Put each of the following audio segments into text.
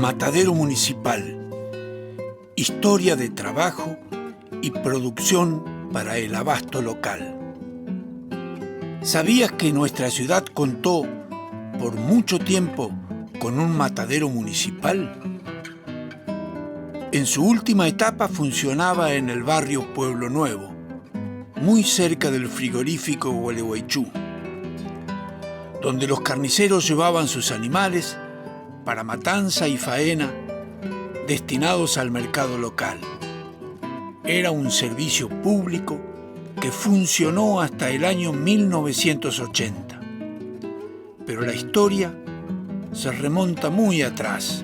Matadero Municipal, historia de trabajo y producción para el abasto local. ¿Sabías que nuestra ciudad contó por mucho tiempo con un matadero municipal? En su última etapa funcionaba en el barrio Pueblo Nuevo, muy cerca del frigorífico Gualeguaychú, donde los carniceros llevaban sus animales para matanza y faena destinados al mercado local. Era un servicio público que funcionó hasta el año 1980. Pero la historia se remonta muy atrás,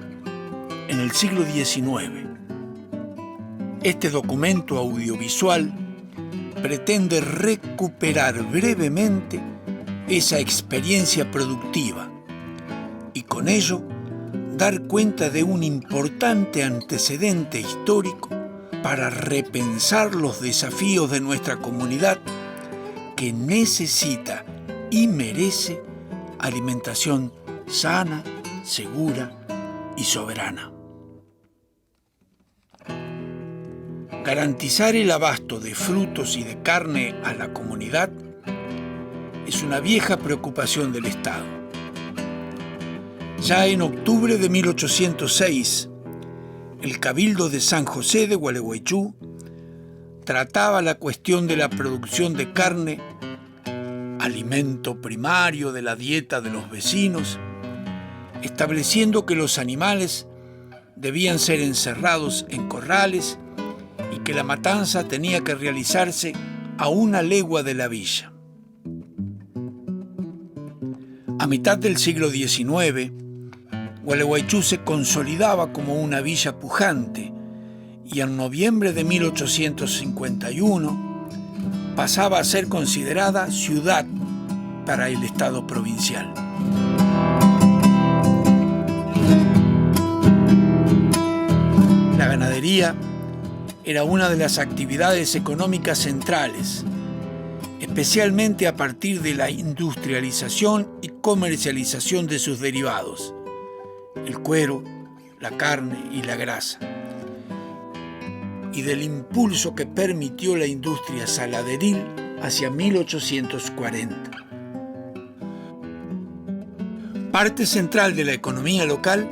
en el siglo XIX. Este documento audiovisual pretende recuperar brevemente esa experiencia productiva y con ello dar cuenta de un importante antecedente histórico para repensar los desafíos de nuestra comunidad que necesita y merece alimentación sana, segura y soberana. Garantizar el abasto de frutos y de carne a la comunidad es una vieja preocupación del Estado. Ya en octubre de 1806, el Cabildo de San José de Gualeguaychú trataba la cuestión de la producción de carne, alimento primario de la dieta de los vecinos, estableciendo que los animales debían ser encerrados en corrales y que la matanza tenía que realizarse a 1 legua de la villa. A mitad del siglo XIX, Gualeguaychú se consolidaba como una villa pujante y en noviembre de 1851 pasaba a ser considerada ciudad para el Estado provincial. La ganadería era una de las actividades económicas centrales, especialmente a partir de la industrialización y comercialización de sus derivados, el cuero, la carne y la grasa, y del impulso que permitió la industria saladeril hacia 1840. Parte central de la economía local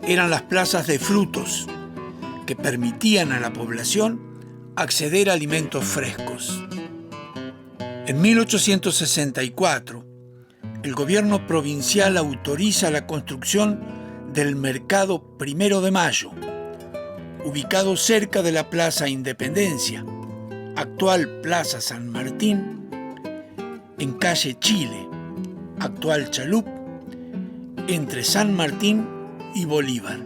eran las plazas de frutos, que permitían a la población acceder a alimentos frescos. En 1864, el gobierno provincial autoriza la construcción del Mercado 1 de Mayo, ubicado cerca de la Plaza Independencia, actual Plaza San Martín, en calle Chile, actual Chalup, entre San Martín y Bolívar.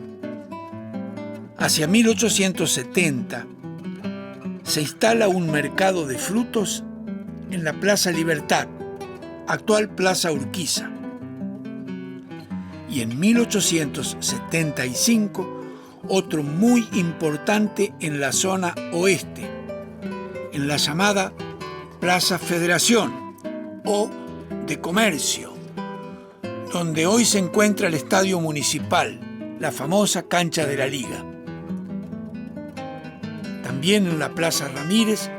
Hacia 1870 se instala un mercado de frutos en la Plaza Libertad, actual Plaza Urquiza. Y en 1875 otro muy importante en la zona oeste, en la llamada Plaza Federación o de Comercio, donde hoy se encuentra el Estadio Municipal, la famosa cancha de la Liga. También en la Plaza Ramírez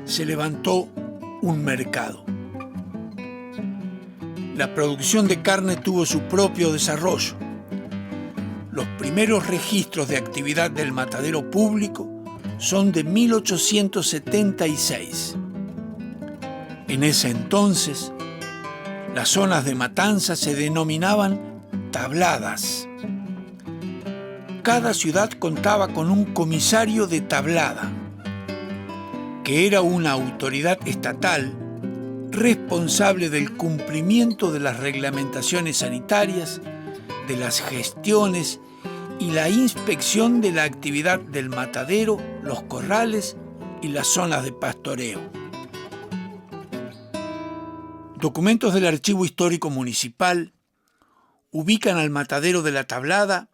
se levantó un mercado. La producción de carne tuvo su propio desarrollo. Los primeros registros de actividad del matadero público son de 1876. En ese entonces, las zonas de matanza se denominaban tabladas. Cada ciudad contaba con un comisario de tablada, que era una autoridad estatal responsable del cumplimiento de las reglamentaciones sanitarias, de las gestiones y la inspección de la actividad del matadero, los corrales y las zonas de pastoreo. Documentos del Archivo Histórico Municipal ubican al matadero de la Tablada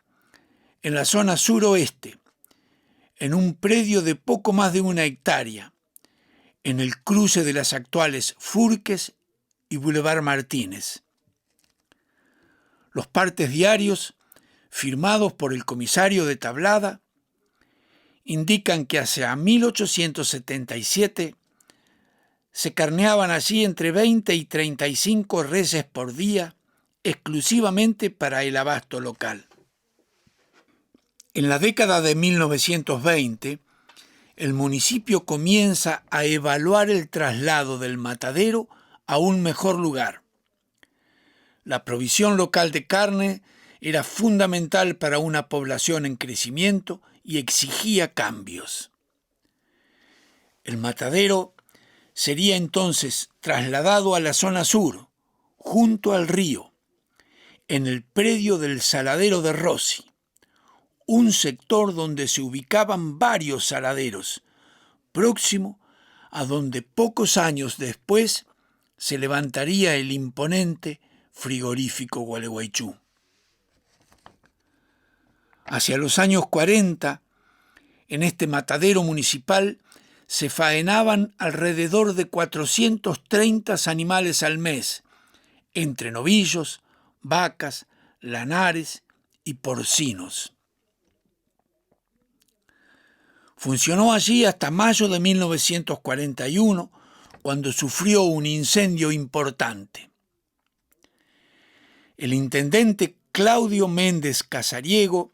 en la zona suroeste, en un predio de poco más de 1 hectárea, en el cruce de las actuales Furques y Boulevard Martínez. Los partes diarios firmados por el comisario de Tablada, indican que hacia 1877 se carneaban allí entre 20 y 35 reses por día, exclusivamente para el abasto local. En la década de 1920, el municipio comienza a evaluar el traslado del matadero a un mejor lugar. La provisión local de carne era fundamental para una población en crecimiento y exigía cambios. El matadero sería entonces trasladado a la zona sur, junto al río, en el predio del Saladero de Rossi, un sector donde se ubicaban varios saladeros, próximo a donde pocos años después se levantaría el imponente frigorífico Gualeguaychú. Hacia los años 40, en este matadero municipal se faenaban alrededor de 430 animales al mes, entre novillos, vacas, lanares y porcinos. Funcionó allí hasta mayo de 1941, cuando sufrió un incendio importante. El intendente Claudio Méndez Casariego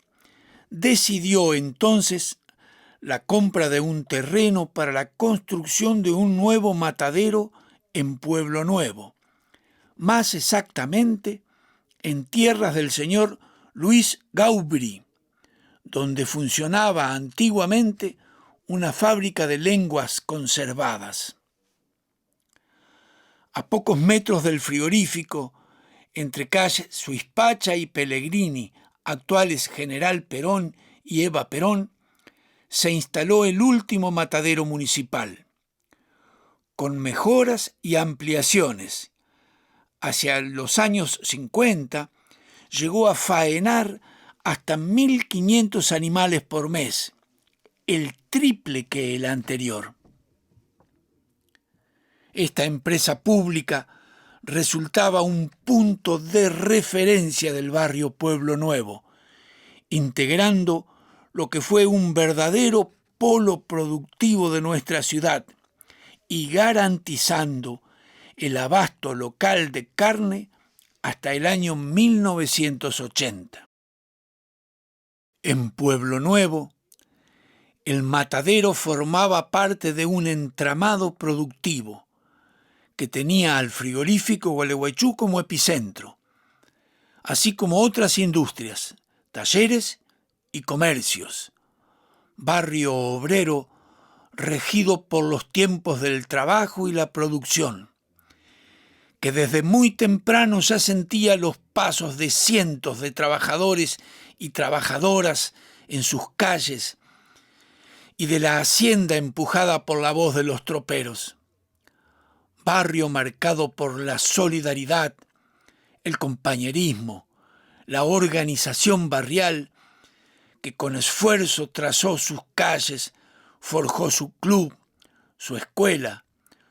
decidió entonces la compra de un terreno para la construcción de un nuevo matadero en Pueblo Nuevo, más exactamente en tierras del señor Luis Gaubrí, donde funcionaba antiguamente una fábrica de lenguas conservadas. A pocos metros del frigorífico, entre calles Suispacha y Pellegrini, actuales General Perón y Eva Perón, se instaló el último matadero municipal, con mejoras y ampliaciones. Hacia los años 50 llegó a faenar hasta 1.500 animales por mes, el triple que el anterior. Esta empresa pública resultaba un punto de referencia del barrio Pueblo Nuevo, integrando lo que fue un verdadero polo productivo de nuestra ciudad y garantizando el abasto local de carne hasta el año 1980. En Pueblo Nuevo, el matadero formaba parte de un entramado productivo que tenía al frigorífico Gualeguaychú como epicentro, así como otras industrias, talleres y comercios, barrio obrero regido por los tiempos del trabajo y la producción, que desde muy temprano ya sentía los pasos de cientos de trabajadores y trabajadoras en sus calles y de la hacienda empujada por la voz de los troperos. Barrio marcado por la solidaridad, el compañerismo, la organización barrial, que con esfuerzo trazó sus calles, forjó su club, su escuela,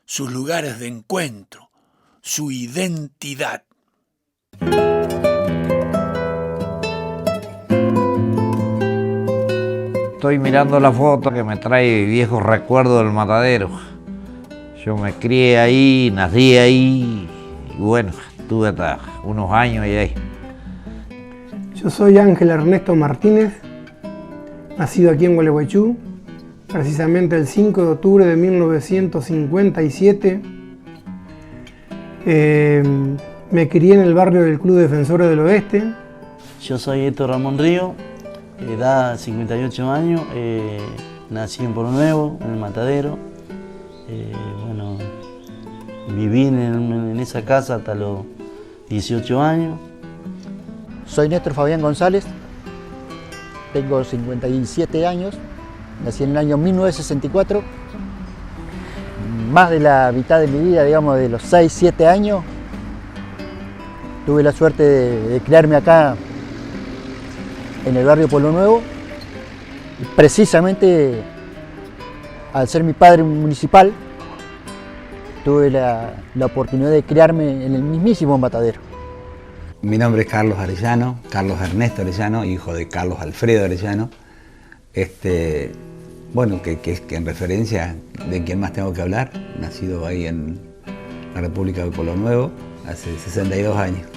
sus lugares de encuentro, su identidad. Estoy mirando la foto que me trae viejos recuerdos del matadero. Yo me crié ahí, nací ahí y bueno, estuve hasta unos años ahí. Yo soy Ángel Ernesto Martínez, nacido aquí en Gualeguaychú, precisamente el 5 de octubre de 1957. Me crié en el barrio del Club Defensores del Oeste. Yo soy Héctor Ramón Río, edad 58 años, nací en Pueblo Nuevo, en el matadero. Bueno, viví en esa casa hasta los 18 años. Soy Néstor Fabián González, tengo 57 años, nací en el año 1964. Más de la mitad de mi vida, digamos de los 6-7 años, tuve la suerte de criarme acá en el barrio Pueblo Nuevo. Y precisamente al ser mi padre municipal, tuve la oportunidad de criarme en el mismísimo matadero. Mi nombre es Carlos Arellano, Carlos Ernesto Arellano, hijo de Carlos Alfredo Arellano. Bueno, que en referencia de quién más tengo que hablar, nacido ahí en la República de Pueblo Nuevo, hace 62 años.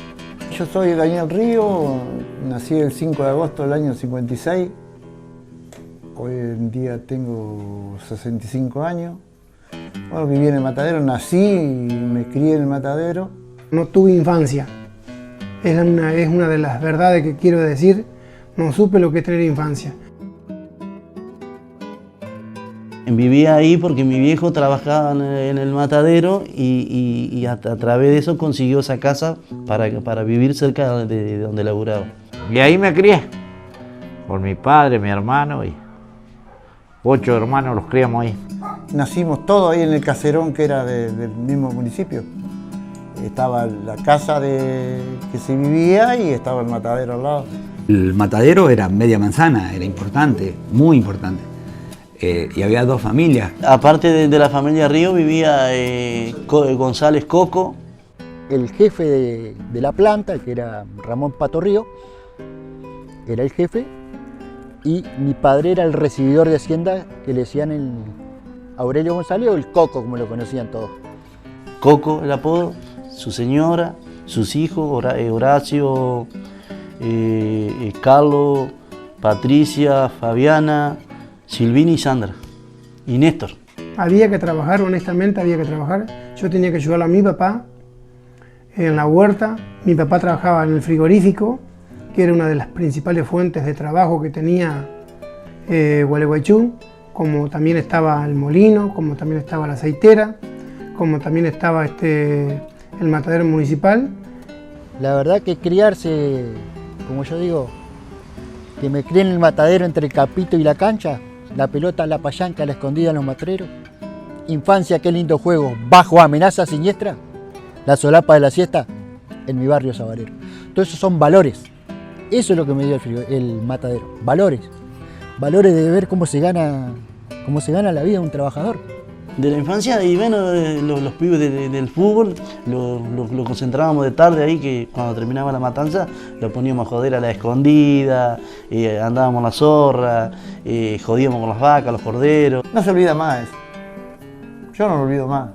Yo soy Daniel Río, nací el 5 de agosto del año 56. Hoy en día tengo 65 años. Bueno, viví en el Matadero, nací y me crié en el Matadero. No tuve infancia. Es una de las verdades que quiero decir. No supe lo que es tener infancia. Vivía ahí porque mi viejo trabajaba en el Matadero y a través de eso consiguió esa casa para vivir cerca de donde laburaba. Y ahí me crié, por mi padre, mi hermano y 8 hermanos los criamos ahí. Nacimos todos ahí en el caserón que era del mismo municipio. Estaba la casa que se vivía y estaba el Matadero al lado. El Matadero era media manzana, era importante, muy importante. Y había 2 familias. Aparte de la familia Río vivía González Coco. El jefe de la planta, que era Ramón Pato Río, era el jefe, y mi padre era el recibidor de Hacienda, que le decían el Aurelio González o el Coco, como lo conocían todos. Coco, el apodo, su señora, sus hijos, Horacio, Carlos, Patricia, Fabiana, Silvina y Sandra, y Néstor. Había que trabajar, honestamente había que trabajar. Yo tenía que ayudar a mi papá en la huerta. Mi papá trabajaba en el frigorífico, que era una de las principales fuentes de trabajo que tenía Gualeguaychú, como también estaba el molino, como también estaba la aceitera, como también estaba el matadero municipal. La verdad que criarse, como yo digo, que me crié en el matadero entre el capito y la cancha, la pelota, la payanca, la escondida en los matreros, infancia, qué lindo juego, bajo amenaza siniestra, la solapa de la siesta en mi barrio Sabarero. Todos esos son valores. Eso es lo que me dio el matadero, valores. Valores de ver cómo se gana la vida de un trabajador. De la infancia, y bueno, los pibes del fútbol lo concentrábamos de tarde ahí, que cuando terminaba la matanza lo poníamos a joder a la escondida, andábamos la zorra, jodíamos con las vacas, los corderos. No se olvida más eso. Yo no lo olvido más.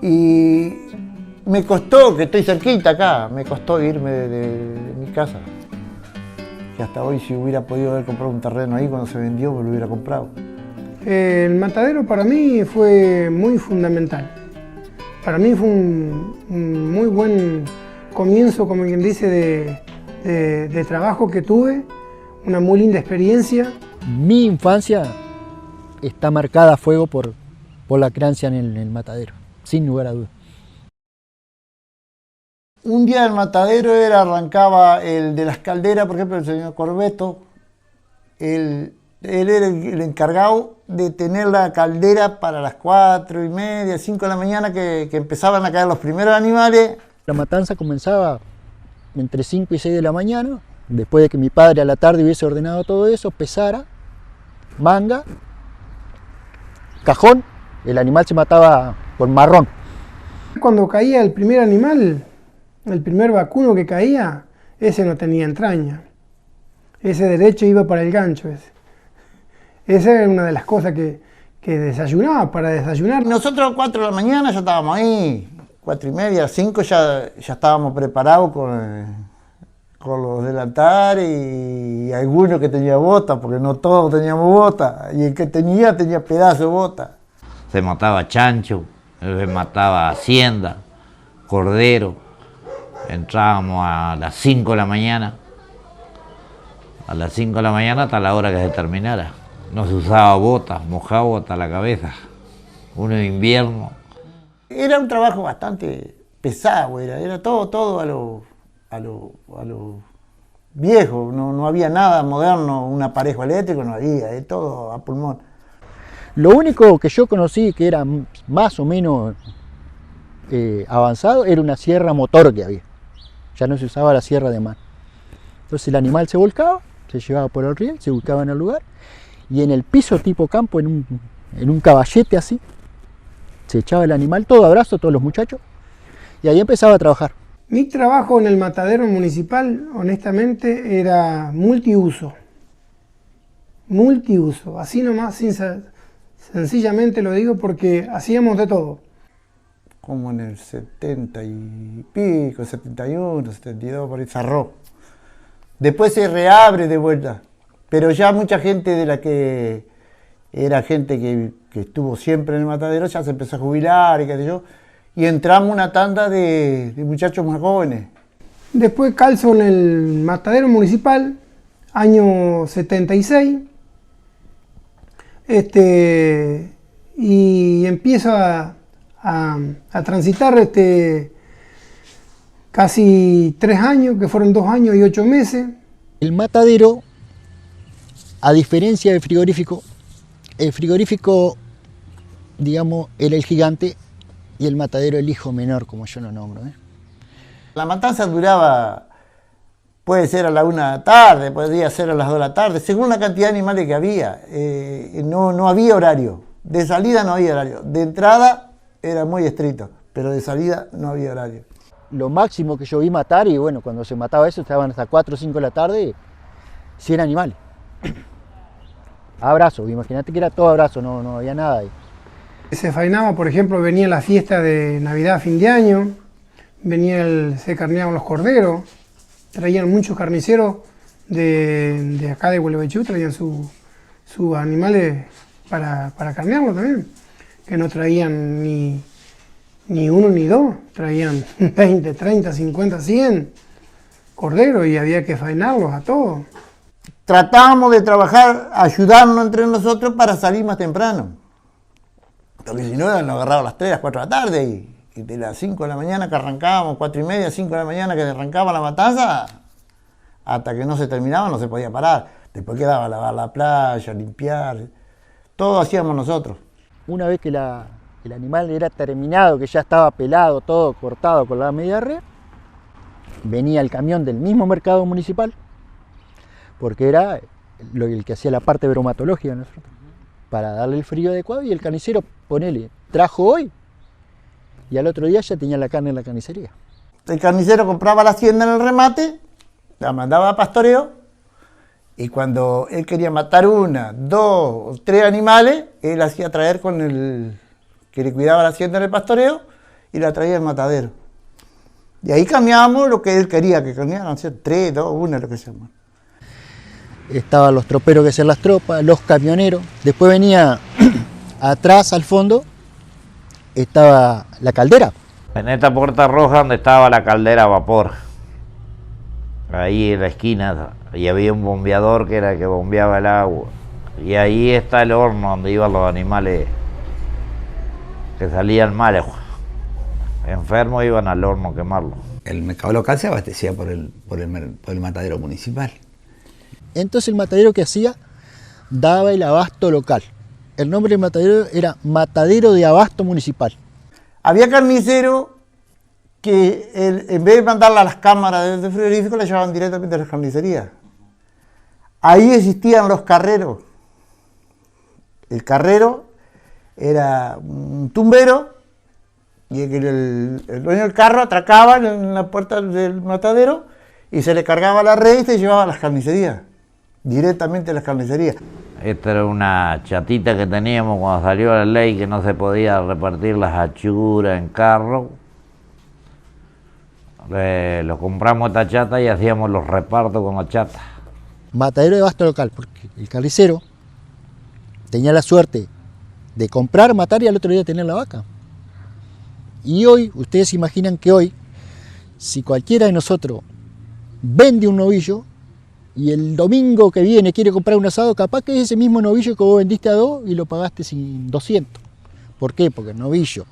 Y me costó, que estoy cerquita acá, me costó irme de mi casa. Que hasta hoy, si hubiera podido haber comprado un terreno ahí cuando se vendió, me lo hubiera comprado. El matadero para mí fue muy fundamental. Para mí fue un muy buen comienzo, como quien dice, de trabajo que tuve, una muy linda experiencia. Mi infancia está marcada a fuego por la crianza en el matadero, sin lugar a dudas. Un día el matadero arrancaba el de las calderas, por ejemplo, el señor Corbeto. Él era el encargado de tener la caldera para las 4:30, 5 de la mañana, que empezaban a caer los primeros animales. La matanza comenzaba entre 5 y 6 de la mañana, después de que mi padre a la tarde hubiese ordenado todo eso, pesara, manga, cajón, el animal se mataba con marrón. Cuando caía el primer animal, el primer vacuno que caía, ese no tenía entraña. Ese derecho iba para el gancho. Esa era una de las cosas que desayunaba, para desayunar. Nosotros a las 4 de la mañana ya estábamos ahí, 4:30, 5 ya estábamos preparados con los delantales y algunos que tenían botas, porque no todos teníamos botas, y el que tenía pedazo de bota. Se mataba chancho, se mataba hacienda, cordero. Entrábamos a las 5 de la mañana. A las 5 de la mañana hasta la hora que se terminara. No se usaba botas, mojado hasta la cabeza. Uno de invierno. Era un trabajo bastante pesado, era todo a lo viejo, no había nada moderno, un aparejo eléctrico no había, todo a pulmón. Lo único que yo conocí que era más o menos avanzado era una sierra motor que había. Ya no se usaba la sierra de mano. Entonces el animal se volcaba, se llevaba por el riel, se ubicaba en el lugar, y en el piso tipo campo, en un caballete así, se echaba el animal, todo a brazo, todos los muchachos, y ahí empezaba a trabajar. Mi trabajo en el matadero municipal, honestamente, era multiuso. Multiuso, así nomás, sencillamente lo digo porque hacíamos de todo. Como en el 70 y pico, 71, 72, por ahí cerró. Después se reabre de vuelta, pero ya mucha gente de la que era gente que estuvo siempre en el matadero ya se empezó a jubilar y qué sé yo, y entramos una tanda de muchachos más jóvenes. Después calzo en el matadero municipal, año 76, y empiezo a transitar casi 3 años, que fueron 2 años y 8 meses. El matadero, a diferencia del frigorífico, el frigorífico, digamos, era el gigante y el matadero el hijo menor, como yo lo nombro. La matanza duraba, puede ser a la 1 de la tarde, podría ser a las 2 de la tarde, según la cantidad de animales que había. No había horario, de salida no había horario, de entrada era muy estricto, pero de salida no había horario. Lo máximo que yo vi matar, y bueno, cuando se mataba eso, estaban hasta 4 o 5 de la tarde, 100 animales. Abrazo, imagínate que era todo abrazo, no había nada ahí. Se faenaba, por ejemplo, venía la fiesta de Navidad, fin de año, se carneaban los corderos, traían muchos carniceros de acá de Gualeguaychú, traían sus animales para carnearlos también, que no traían ni 1 ni 2, traían 20, 30, 50, 100 corderos y había que faenarlos a todos. Tratábamos de trabajar, ayudarnos entre nosotros para salir más temprano. Porque si no, nos agarraba a las 3, a las 4 de la tarde y de las 5 de la mañana que arrancábamos, 4 y media, 5 de la mañana que arrancaba la matanza, hasta que no se terminaba no se podía parar. Después quedaba lavar la playa, limpiar, todo hacíamos nosotros. Una vez que el animal era terminado, que ya estaba pelado, todo cortado con la media red, venía el camión del mismo mercado municipal, porque era el que hacía la parte bromatológica, ¿no? Para darle el frío adecuado, y el carnicero, trajo hoy, y al otro día ya tenía la carne en la carnicería. El carnicero compraba la hacienda en el remate, la mandaba a pastoreo, y cuando él quería matar 1, 2 o 3 animales, él hacía traer con el que le cuidaba la hacienda en el pastoreo, y la traía al matadero. Y ahí cambiábamos lo que él quería que cambiaran, 3, 2, 1, lo que sea. Estaban los troperos que hacían las tropas, los camioneros. Después venía atrás, al fondo, estaba la caldera. En esta puerta roja donde estaba la caldera a vapor, ahí en la esquina, y había un bombeador que era el que bombeaba el agua. Y ahí está el horno donde iban los animales que salían mal. Enfermos iban al horno a quemarlos. El mercado local se abastecía por el matadero municipal. Entonces el matadero que hacía daba el abasto local. El nombre del matadero era Matadero de Abasto Municipal. Había carniceros que en vez de mandarla a las cámaras del frigorífico, la llevaban directamente a las carnicerías. Ahí existían los carreros. El carrero era un tumbero y el dueño del carro atracaba en la puerta del matadero y se le cargaba la red y se llevaba a las carnicerías, directamente a las carnicerías. Esta era una chatita que teníamos cuando salió la ley que no se podía repartir las achuras en carro. Lo compramos esta chata y hacíamos los repartos con la chata. Matadero de abasto local, porque el carnicero tenía la suerte de comprar, matar y al otro día tener la vaca. Y hoy, ustedes se imaginan que hoy, si cualquiera de nosotros vende un novillo y el domingo que viene quiere comprar un asado, capaz que es ese mismo novillo que vos vendiste a 2 y lo pagaste sin 200. ¿Por qué? Porque el novillo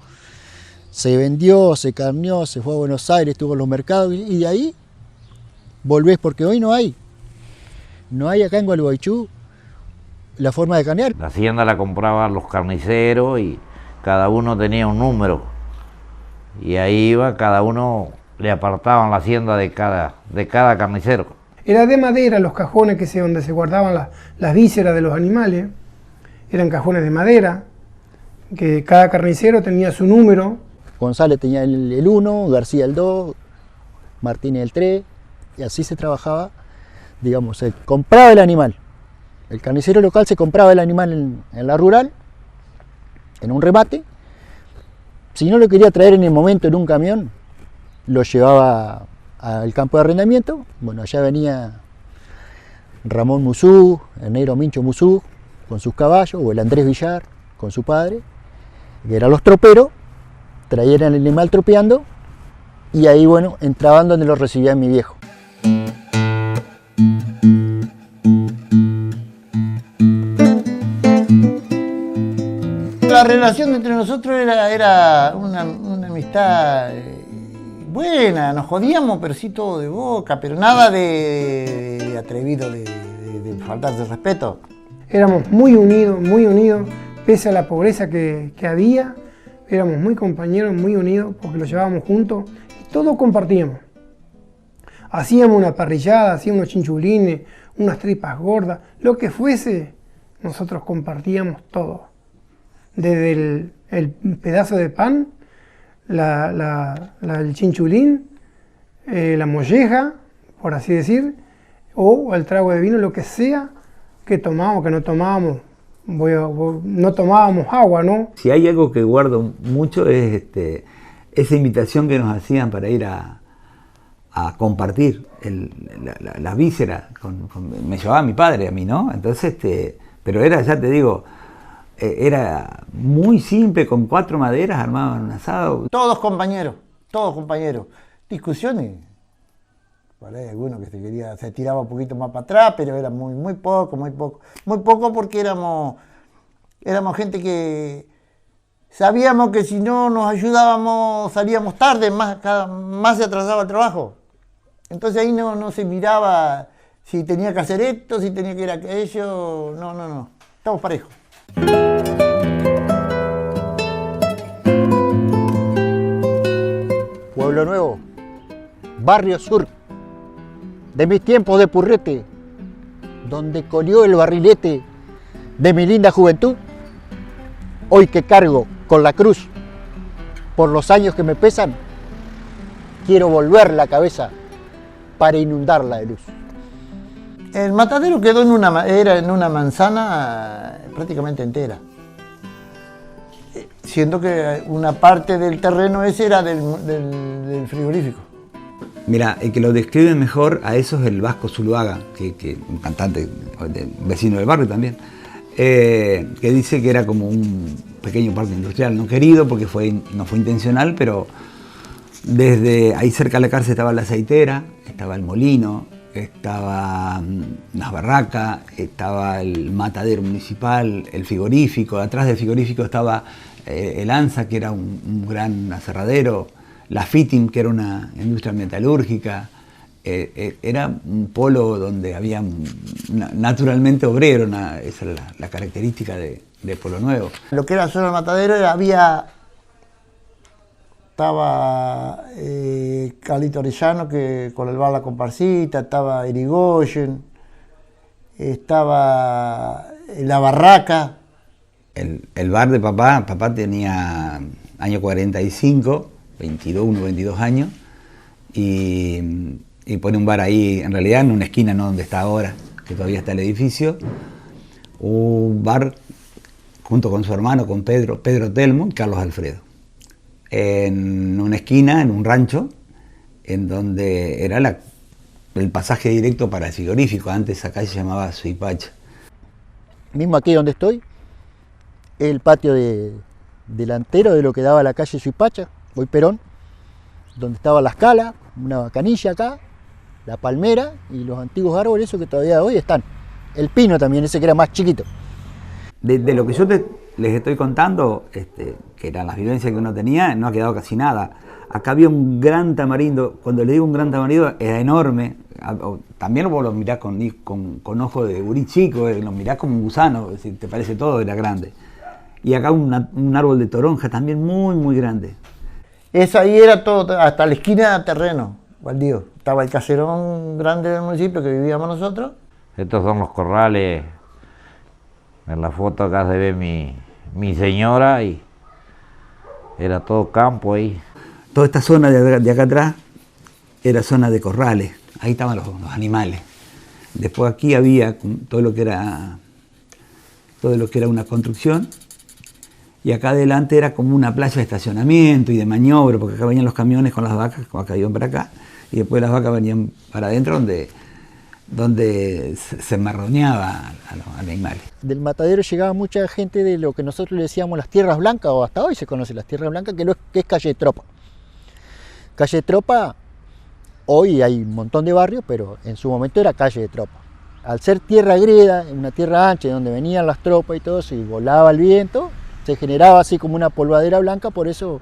se vendió, se carneó, se fue a Buenos Aires, estuvo en los mercados y de ahí volvés, porque hoy no hay acá en Gualeguaychú la forma de carnear. La hacienda la compraban los carniceros y cada uno tenía un número. Y ahí iba, cada uno le apartaban la hacienda de cada carnicero. Era de madera los cajones donde se guardaban las vísceras de los animales. Eran cajones de madera, que cada carnicero tenía su número. González tenía el 1, García el 2, Martínez del Tre, y así se trabajaba, digamos, se compraba el animal. El carnicero local se compraba el animal en la rural, en un remate. Si no lo quería traer en el momento en un camión, lo llevaba al campo de arrendamiento. Bueno, allá venía Ramón Musú, el negro Mincho Musú, con sus caballos, o el Andrés Villar, con su padre, que eran los troperos, traían el animal tropeando, y ahí, bueno, entraban donde lo recibía mi viejo. La relación entre nosotros era una amistad buena, nos jodíamos, pero sí todo de boca, pero nada de atrevido, de faltar de respeto. Éramos muy unidos, pese a la pobreza que había, éramos muy compañeros, muy unidos, porque lo llevábamos juntos y todo compartíamos. Hacíamos una parrillada, hacíamos unos chinchulines, unas tripas gordas, lo que fuese, nosotros compartíamos todo. Desde el pedazo de pan, el chinchulín, la molleja, por así decir, o el trago de vino, lo que sea que tomábamos, que no tomábamos. No tomábamos agua, ¿no? Si hay algo que guardo mucho es esa invitación que nos hacían para ir a compartir la víscera. Me llevaba mi padre a mí, ¿no? Entonces, pero era, ya te digo, era muy simple, con 4 maderas armaban un asado. Todos compañeros. Discusiones. Por ahí alguno que se tiraba un poquito más para atrás, pero era muy poco. Muy poco porque éramos gente que sabíamos que si no nos ayudábamos salíamos tarde, más se atrasaba el trabajo. Entonces ahí no se miraba si tenía que hacer esto, si tenía que ir a aquello. No. Estamos parejos. Pueblo Nuevo, Barrio Sur, de mis tiempos de purrete, donde colió el barrilete de mi linda juventud, hoy que cargo con la cruz por los años que me pesan, quiero volver la cabeza para inundarla de luz. El matadero quedó en una manzana prácticamente entera, siendo que una parte del terreno ese era del frigorífico. Mira, el que lo describe mejor a eso es el Vasco Zuluaga, que un cantante, vecino del barrio también, que dice que era como un pequeño parque industrial, no querido porque no fue intencional, pero desde ahí cerca de la cárcel estaba la aceitera, estaba el molino, estaba las barracas, estaba el matadero municipal, el frigorífico, atrás del frigorífico estaba el ANSA, que era un gran aserradero, la FITIM, que era una industria metalúrgica. Era un polo donde había naturalmente obrero, esa era la característica de Pueblo Nuevo. Lo que era solo el matadero estaba Carlito Orellano, que con el bar La Comparsita, estaba Irigoyen, estaba la barraca. El bar de papá tenía año 45, 22 años, y pone un bar ahí, en realidad en una esquina, no donde está ahora, que todavía está el edificio, un bar junto con su hermano, con Pedro Telmo y Carlos Alfredo, en una esquina, en un rancho, en donde era el pasaje directo para el frigorífico. Antes esa calle se llamaba Suipacha. Mismo aquí donde estoy, el patio delantero de lo que daba la calle Suipacha, hoy Perón, donde estaba la escala, una canilla acá, la palmera y los antiguos árboles, esos que todavía hoy están. El pino también, ese que era más chiquito. De lo que yo les estoy contando, que eran las vivencias que uno tenía, no ha quedado casi nada. Acá había un gran tamarindo. Cuando le digo un gran tamarindo, era enorme. También vos lo mirás con ojo de gurí chico, lo mirás como un gusano, si te parece todo, era grande. Y acá un árbol de toronja también muy grande. Eso ahí era todo, hasta la esquina de terreno, baldío. Estaba el caserón grande del municipio que vivíamos nosotros. Estos son los corrales. En la foto acá se ve mi señora y era todo campo ahí. Toda esta zona de acá atrás era zona de corrales, ahí estaban los animales. Después aquí había todo lo que era una construcción, y acá adelante era como una playa de estacionamiento y de maniobra, porque acá venían los camiones con las vacas, acá iban para acá, y después las vacas venían para adentro donde se marroneaba a los animales. Del matadero llegaba mucha gente de lo que nosotros le decíamos las Tierras Blancas, o hasta hoy se conoce las Tierras Blancas, que es calle de Tropa. Calle de Tropa, hoy hay un montón de barrios, pero en su momento era calle de Tropa. Al ser tierra agreda, una tierra ancha donde venían las tropas y todo eso, y volaba el viento, se generaba así como una polvadera blanca, por eso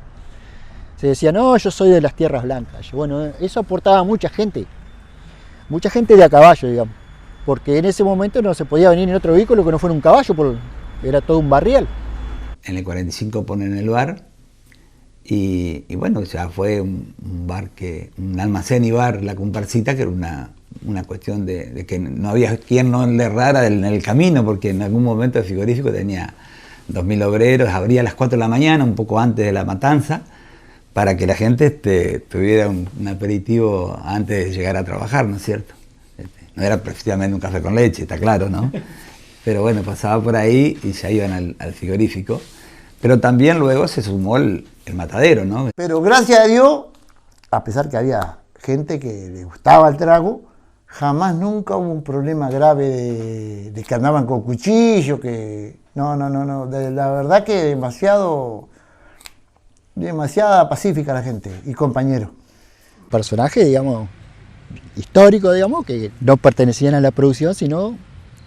se decía, no, yo soy de las Tierras Blancas. Bueno, eso aportaba a mucha gente de a caballo, digamos, porque en ese momento no se podía venir en otro vehículo que no fuera un caballo, porque era todo un barrial. En el 45 ponen el bar, y bueno, ya fue un almacén y bar, la comparsita, que era una cuestión de que no había quien no le errara en el camino, porque en algún momento el frigorífico tenía 2000 obreros, abría a las 4 de la mañana, un poco antes de la matanza, para que la gente tuviera un aperitivo antes de llegar a trabajar, ¿no es cierto? No era precisamente un café con leche, está claro, ¿no? Pero bueno, pasaba por ahí y ya iban al frigorífico. Pero también luego se sumó el matadero, ¿no? Pero gracias a Dios, a pesar que había gente que le gustaba el trago, jamás nunca hubo un problema grave de que andaban con cuchillo, que... No. La verdad que demasiada pacífica la gente y compañeros. Personajes, digamos, históricos, digamos, que no pertenecían a la producción, sino,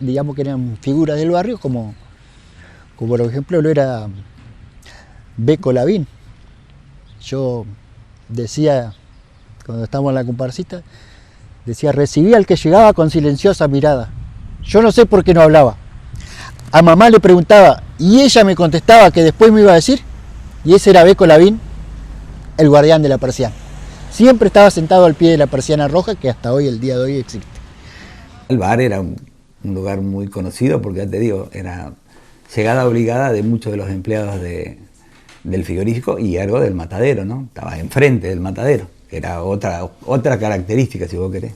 digamos, que eran figuras del barrio, como por ejemplo lo era Beco Lavín. Yo decía, cuando estábamos en la comparsita, decía, recibía al que llegaba con silenciosa mirada. Yo no sé por qué no hablaba. A mamá le preguntaba y ella me contestaba que después me iba a decir, y ese era Beco Lavín, el guardián de la persiana. Siempre estaba sentado al pie de la persiana roja, que hasta hoy, el día de hoy, existe. El bar era un lugar muy conocido porque, ya te digo, era llegada obligada de muchos de los empleados del frigorífico y algo del matadero, ¿no? Estaba enfrente del matadero, que era otra característica, si vos querés.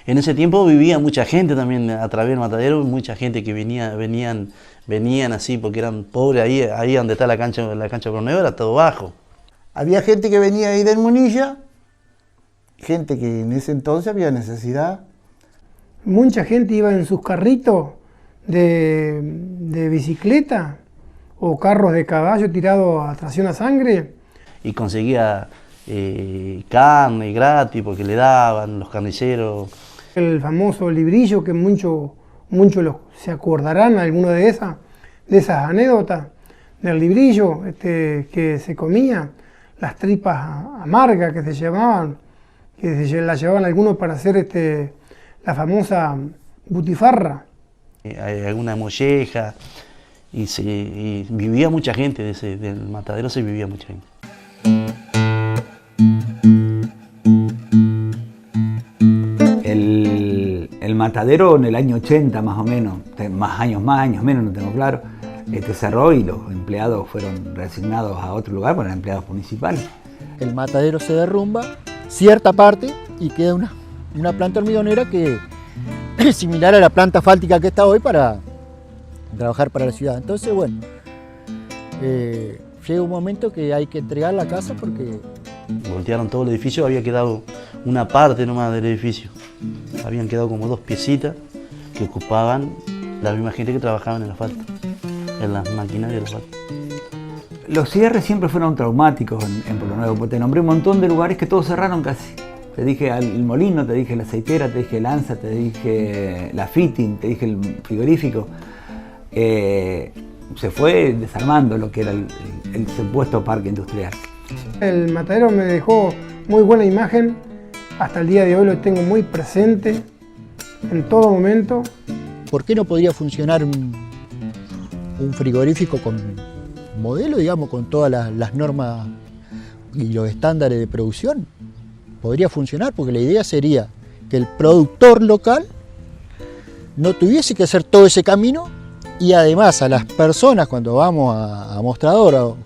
En ese tiempo vivía mucha gente también a través del matadero, mucha gente que venían así porque eran pobres, ahí donde está la cancha Corneo era todo bajo. Había gente que venía ahí del Munilla, gente que en ese entonces había necesidad. Mucha gente iba en sus carritos de bicicleta o carros de caballo tirados a tracción a sangre. Y conseguía carne gratis porque le daban los carniceros. El famoso librillo, que muchos se acordarán, alguno de esas anécdotas del librillo que se comía, las tripas amargas que se llevaban, las llevaban algunos para hacer la famosa butifarra. Hay alguna molleja, y vivía mucha gente, del matadero se vivía mucha gente. El matadero en el año 80 más o menos, años menos, no tengo claro, cerró y los empleados fueron reasignados a otro lugar, bueno, empleados municipales. El matadero se derrumba, cierta parte, y queda una planta hormigonera que es similar a la planta asfáltica que está hoy para trabajar para la ciudad. Entonces, bueno, llega un momento que hay que entregar la casa porque... Voltearon todo el edificio, había quedado una parte nomás del edificio. Habían quedado como 2 piecitas que ocupaban la misma gente que trabajaba en el asfalto, en las maquinarias del asfalto. Los cierres siempre fueron traumáticos en Pueblo Nuevo, porque te nombré un montón de lugares que todos cerraron casi. Te dije el molino, te dije la aceitera, te dije el ANSA, te dije la fitting, te dije el frigorífico. Se fue desarmando lo que era el supuesto parque industrial. El matadero me dejó muy buena imagen, hasta el día de hoy lo tengo muy presente en todo momento. ¿Por qué no podría funcionar un frigorífico con modelo, digamos, con todas las normas y los estándares de producción? Podría funcionar porque la idea sería que el productor local no tuviese que hacer todo ese camino y además a las personas cuando vamos a mostrador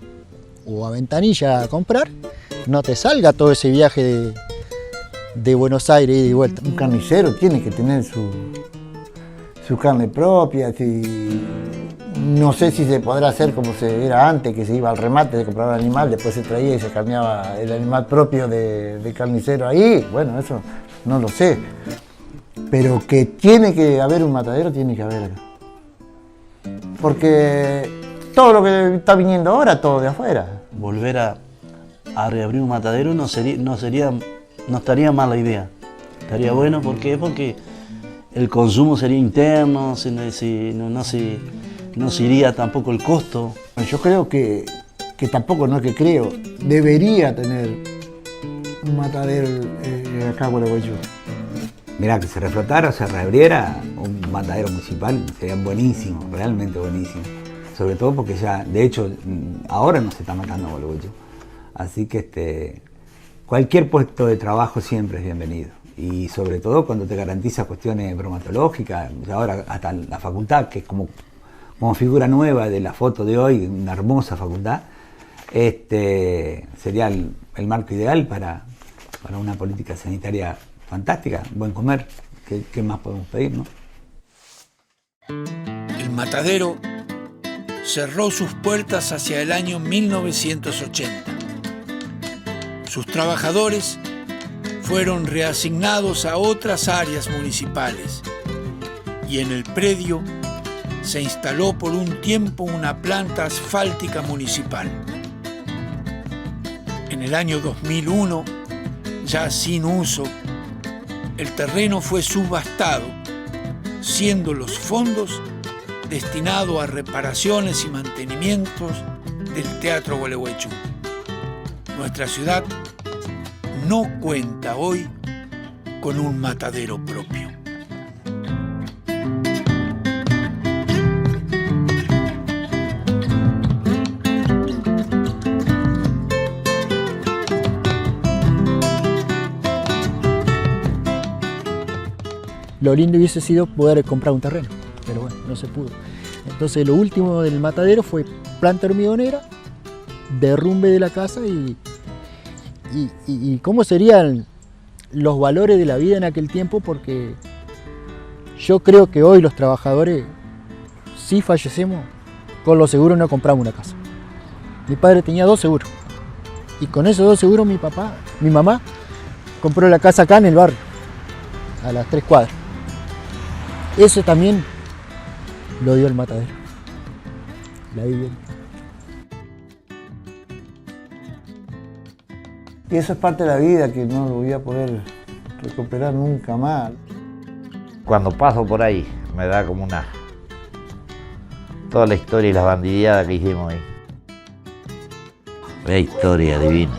o a ventanilla a comprar, no te salga todo ese viaje de Buenos Aires ida y vuelta. Un carnicero tiene que tener su carne propia. No sé si se podrá hacer como se era antes, que se iba al remate, se compraba el animal, después se traía y se cambiaba el animal propio de carnicero ahí. Bueno, eso no lo sé. Pero que tiene que haber un matadero, tiene que haber. Porque todo lo que está viniendo ahora, todo de afuera. Volver a reabrir un matadero no estaría mal la idea. Estaría bueno, ¿por qué? Porque el consumo sería interno, no se iría tampoco el costo. Yo creo que tampoco, no es que creo, debería tener un matadero acá en Gualeguaychú. Mirá, que se reflotara o se reabriera un matadero municipal sería buenísimo, realmente buenísimo. Sobre todo porque ya, de hecho, ahora no se está matando a Gualeguaychú. Así que cualquier puesto de trabajo siempre es bienvenido. Y sobre todo cuando te garantiza cuestiones bromatológicas, y ahora hasta la facultad, que es como figura nueva de la foto de hoy, una hermosa facultad, sería el marco ideal para una política sanitaria fantástica, buen comer. ¿Qué más podemos pedir, no? El matadero cerró sus puertas hacia el año 1980. Sus trabajadores fueron reasignados a otras áreas municipales y en el predio se instaló por un tiempo una planta asfáltica municipal. En el año 2001, ya sin uso, el terreno fue subastado, siendo los fondos destinados a reparaciones y mantenimientos del Teatro Gualeguaychú. Nuestra ciudad no cuenta hoy con un matadero propio. Lo lindo hubiese sido poder comprar un terreno, pero bueno, no se pudo. Entonces lo último del matadero fue planta hormigonera, derrumbe de la casa y cómo serían los valores de la vida en aquel tiempo, porque yo creo que hoy los trabajadores, si fallecemos, con los seguros no compramos una casa. Mi padre tenía 2 seguros y con esos 2 seguros mi mamá compró la casa acá en el barrio, a las 3 cuadras. Eso también lo dio el matadero, la vivienda. Y eso es parte de la vida que no lo voy a poder recuperar nunca más. Cuando paso por ahí me da como toda la historia y las bandideadas que hicimos ahí. La historia divina.